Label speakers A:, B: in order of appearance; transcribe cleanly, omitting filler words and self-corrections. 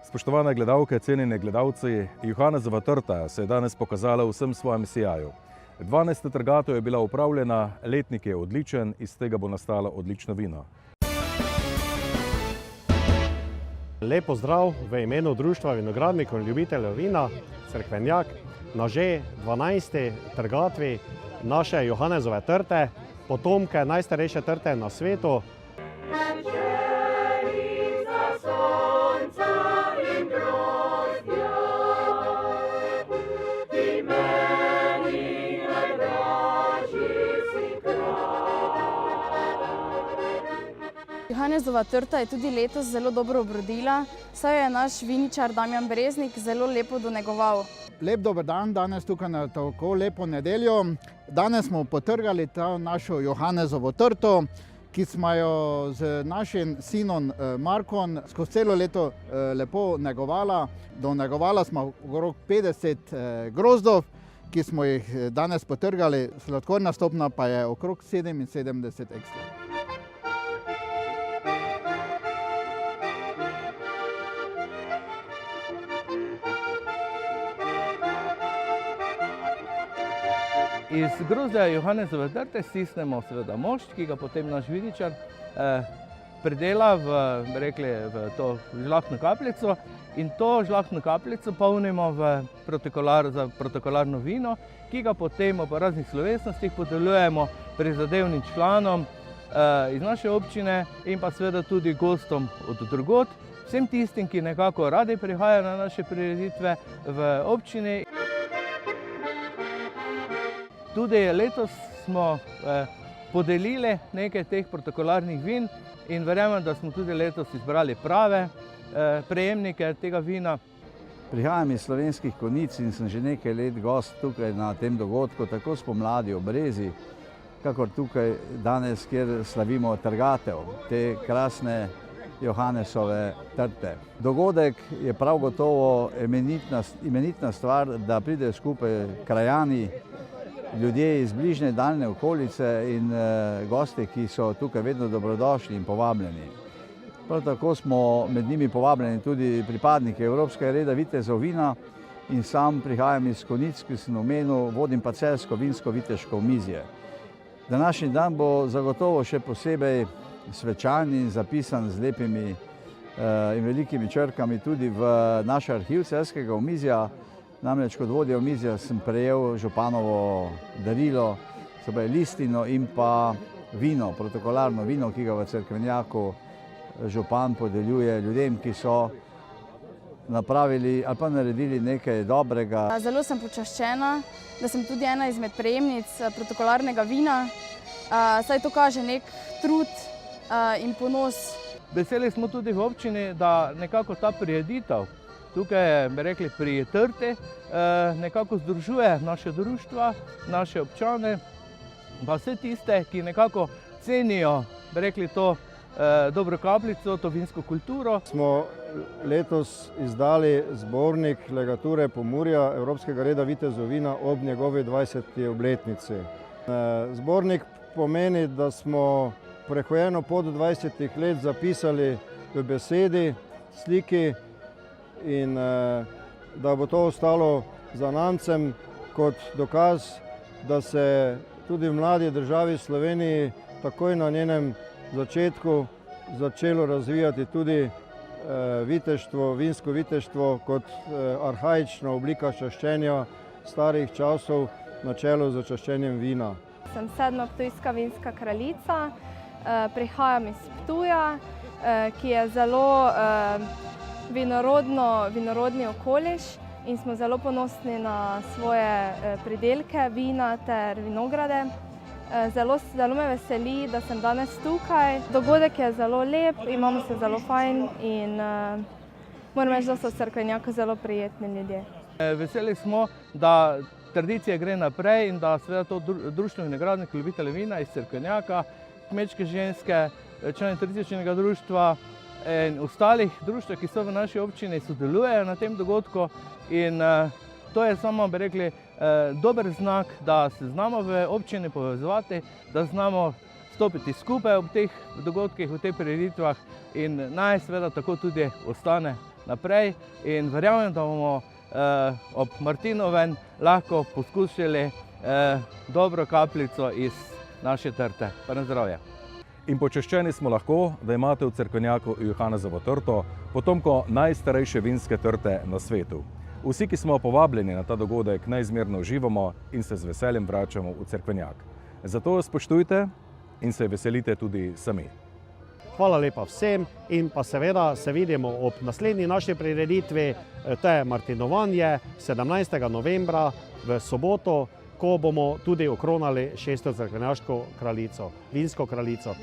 A: Spoštovane gledalke, cenjeni gledalci, Johannesova trta se je danes pokazala v vsem svojem sijaju. 12. trgatev je bila upravljena, letnik je odličen, iz tega bo nastalo odlično vino.
B: Lep pozdrav v imenu Društva vinogradnikov in ljubiteljev vina Cerkvenjak na že 12. trgatvi naše Johannesove trte, potomke najstarejše trte na svetu.
C: Johannesova trta je tudi letos zelo dobro obrodila, saj je naš viničar Damjan Breznik zelo lepo donegoval.
D: Lep dober dan danes tukaj na tako lepo nedeljo. Danes smo potrgali ta našo Johannesovo trto, ki smo jo z našim sinom Markom skozi celo leto lepo negovala. Donegovala smo okrog 50 grozdov, ki smo jih danes potrgali, sladkorna stopnja pa je okrog 77 ekstra.
E: Iz grozdja Johannessove trte stisnemo seveda mošt, ki ga potem naš viničar predela v to žlahtno kapljico in to žlahtno kapljico polnimo v protokolarno vino, ki ga potem ob raznih slovesnostih podeljujemo prizadevnim članom iz naše občine in pa seveda tudi gostom od drugod, vsem tistim, ki nekako radi prihajajo na naše prireditve v občini. Tudi letos smo podelili nekaj teh protokolarnih vin in verjamem, da smo tudi letos izbrali prave prejemnike tega vina.
F: Prihajam iz Slovenskih Konjic in sem že nekaj let gost tukaj na tem dogodku, tako spomladi ob Brezi, kakor tukaj danes, kjer slavimo trgatev te krasne Johannessove trte. Dogodek je prav gotovo imenitna stvar, da pridejo skupaj krajani, ljudje iz bližnje daljne okolice in gosti, ki so tukaj vedno dobrodošli in povabljeni. Prav tako smo med njimi povabljeni tudi pripadniki Evropskega reda vitezov vina in sam prihajam iz Konjic, ki sem omenil, vodim pa celjsko vinsko-viteško omizje. Današnji dan bo zagotovo še posebej svečan in zapisan z lepimi in velikimi črkami tudi v naš arhiv celjskega omizja. Namreč kot vodja omizja sem prejel županovo darilo, se pravi listino in pa vino, protokolarno vino, ki ga v Cerkvenjaku župan podeljuje ljudem, ki so napravili ali pa naredili nekaj dobrega.
C: Zelo sem počaščena, da sem tudi ena izmed prejemnic protokolarnega vina, saj to kaže nek trud in ponos.
E: Veseli smo tudi v občini, da nekako ta prireditev tukaj, bi rekli, pri trti nekako združuje naše društva, naše občane, pa vse tiste, ki nekako cenijo, bi rekli, to dobro kapljico, to vinsko kulturo.
G: Smo letos izdali zbornik legature Pomurja Evropskega reda vitezov vina ob njegovi 20. obletnici. Zbornik pomeni, da smo prehojeno pot 20 let zapisali v besedi, sliki, in da bo to ostalo zanamcem kot dokaz, da se tudi v mladi državi Sloveniji takoj na njenem začetku začelo razvijati tudi viteštvo, vinsko viteštvo kot arhaična oblika čaščenja starih časov na čelu z čaščenjem vina.
H: Sem sedmoptujska vinska kraljica, prihajam iz Ptuja, ki je zelo vinorodni okoliš in smo zelo ponosni na svoje pridelke, vina ter vinograde. Zelo me veseli, da sem danes tukaj. Dogodek je zelo lep, imamo se zelo fajn in moram reči, da so v Cerkvenjaku zelo prijetni ljudje.
E: Veseli smo, da tradicija gre naprej in da seveda to Društvo vinogradnikov in ljubiteljev vina iz Cerkvenjaka, kmečke ženske, člani turističnega društva in ostalih društv, ki so v naši občini, sodelujejo na tem dogodku in to je samo, bi rekli, dober znak, da se znamo v občini povezovati, da znamo stopiti skupaj ob teh dogodkih, v teh prireditvah in naj seveda tako tudi ostane naprej in verjamem, da bomo ob Martinovem lahko poskusili dobro kapljico iz naše trte. Pa na zdravje.
A: In počaščeni smo lahko, da imate v Cerkvenjaku Johanezovo trto, potomko najstarejše vinske trte na svetu. Vsi, ki smo povabljeni na ta dogodek, neizmerno uživamo in se z veseljem vračamo v Cerkvenjak. Zato jo spoštujte in se veselite tudi sami.
B: Hvala lepa vsem in pa seveda se vidimo ob naslednji naši prireditvi, to je Martinovanje 17. novembra v soboto, ko bomo tudi okronali 6. cerkvenjaško kraljico, vinsko kraljico.